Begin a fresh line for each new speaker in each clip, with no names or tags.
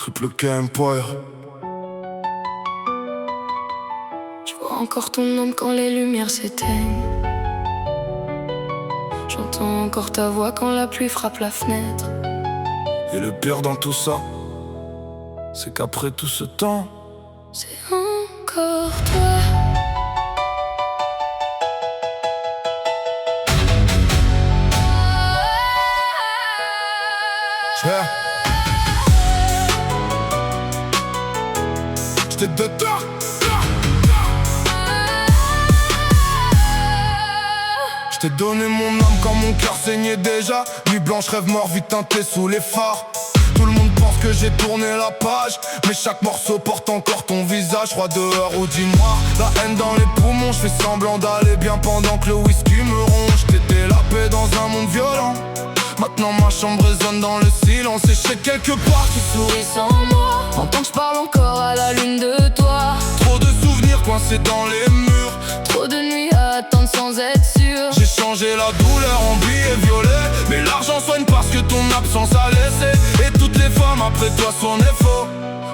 Triple K Empire.
Je vois encore ton nom quand les lumières s'éteignent. J'entends encore ta voix quand la pluie frappe la fenêtre.
Et le pire dans tout ça, c'est qu'après tout ce temps,
c'est encore toi.
yeah. J'étais de toi. J't'ai donné mon âme quand mon cœur saignait déjà. Nuit blanche, rêve mort, vite teinté sous les phares. Tout le monde pense que j'ai tourné la page, mais chaque morceau porte encore ton visage. Roi dehors ou dit noir, la haine dans les poumons. J'fais semblant d'aller bien pendant que le whisky me ronge. T'étais la paix dans un monde violent. Maintenant ma chambre résonne dans le silence. Et je sais quelque part
tu souris sans moi. Entends que je parle encore à la lune de toi.
Trop de souvenirs coincés dans les murs.
Trop de nuits à attendre sans être sûr.
J'ai changé la douleur en billets violets, mais l'argent soigne parce que ton absence a laissé. Et toutes les femmes après toi sonnaient faux,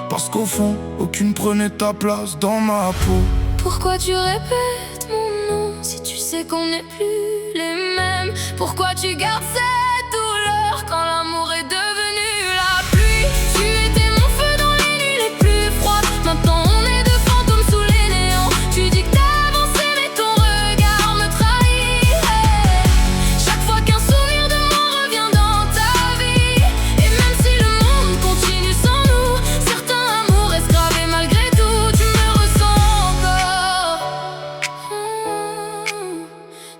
parce qu'au fond, aucune prenait ta place dans ma peau.
Pourquoi tu répètes mon nom si tu sais qu'on n'est plus les mêmes? Pourquoi tu gardes cette douleur quand l'amour est devenu la pluie? Tu étais mon feu dans les nuits les plus froides. Maintenant on est deux fantômes sous les néants. Tu dis que t'as avancé mais ton regard me trahit. Chaque fois qu'un souvenir de moi revient dans ta vie, et même si le monde continue sans nous, certains amours restent gravés malgré tout. Tu me ressens encore.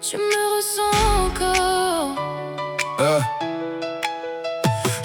Tu me ressens encore.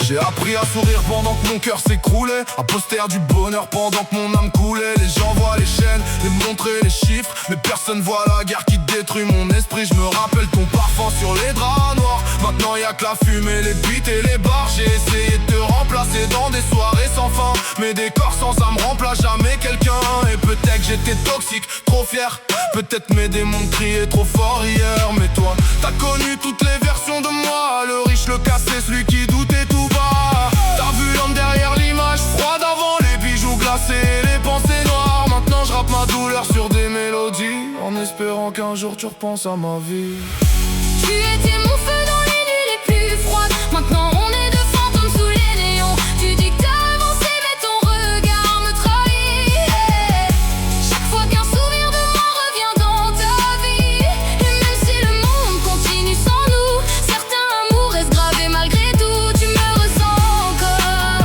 J'ai appris à sourire pendant que mon cœur s'écroulait, à poster du bonheur pendant que mon âme coulait. Les gens voient les chaînes, les montres et les chiffres, mais personne voit la guerre qui détruit mon esprit. Je me rappelle ton parfum sur les draps noirs. Maintenant y'a que la fumée, les beats et les bars. J'ai essayé de te remplacer dans des soirées sans fin, mais des corps sans âme remplacent jamais quelqu'un. Et peut-être que j'étais toxique, trop fier. Peut-être mes démons criaient trop fort hier. Mais toi, t'as connu toutes les versions de moi. Le riche, le cassé, celui qui doutait tout bas. T'as vu l'homme derrière l'image froide avant les bijoux glacés et les pensées noires. Maintenant je rappe ma douleur sur des mélodies, en espérant qu'un jour tu repenses à ma vie.
Tu étais mon feu dans les nuits les plus froides. Maintenant on est deux fantômes sous les néons. Tu dis que t'as avancé mais ton regard me trahit. Chaque fois qu'un souvenir de moi revient dans ta vie, et même si le monde continue sans nous, certains amours restent gravés malgré tout. Tu me ressens encore.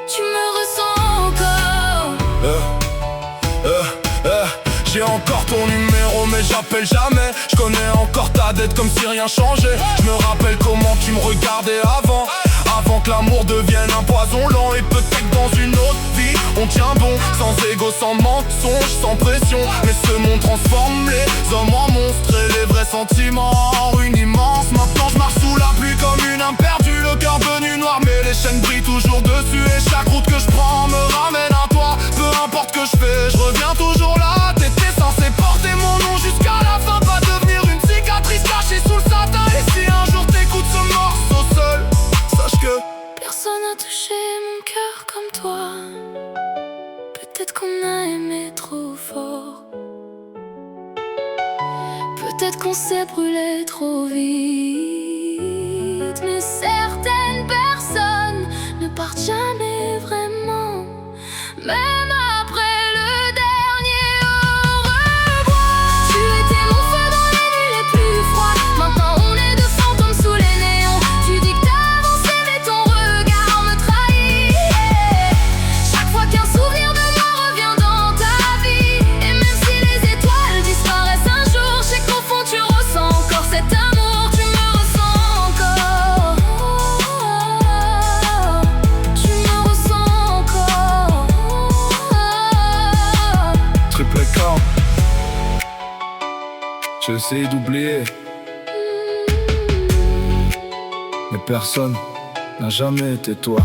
Tu me ressens encore.
J'ai encore ton numéro mais j'appelle jamais. Je connais encore ta dette comme si rien changeait. Je me rappelle comment tu me regardais avant que l'amour devienne un poison lent. Et peut-être dans une autre vie on tient bon, sans égo, sans mensonge, sans pression. Mais ce monde transforme les hommes en monstres et les vrais sentiments en ruine immense. Maintenant je marche sous la pluie comme une âme perdue, le cœur venu noir, mais les chaînes brillent toujours dessus. Et chaque route que je prends me ramène à toi. Peu importe que je fais, je reviens toujours là. T'étais censé porter mon nom jusqu'à la fin, pas devenir une cicatrice cachée sous le satin. Et si un jour t'écoutes ce morceau seul, sache que
personne n'a touché mon cœur comme toi. Peut-être qu'on a aimé trop fort. Peut-être qu'on s'est brûlé trop vite. Mais certaines personnes ne partent jamais vraiment, même après le dernier au revoir. Tu étais mon feu dans les nuits les plus froides. Maintenant on est deux fantômes sous les néons. Tu dis que t'as avancé mais ton regard me trahit. Chaque fois qu'un souvenir de moi revient dans ta vie, et même si les étoiles disparaissent un jour, je sais qu'au fond tu ressens encore cet amour. Tu me ressens encore. Tu me ressens encore.
Triple K. J'ai essayé d'oublier, mais personne n'a jamais été toi.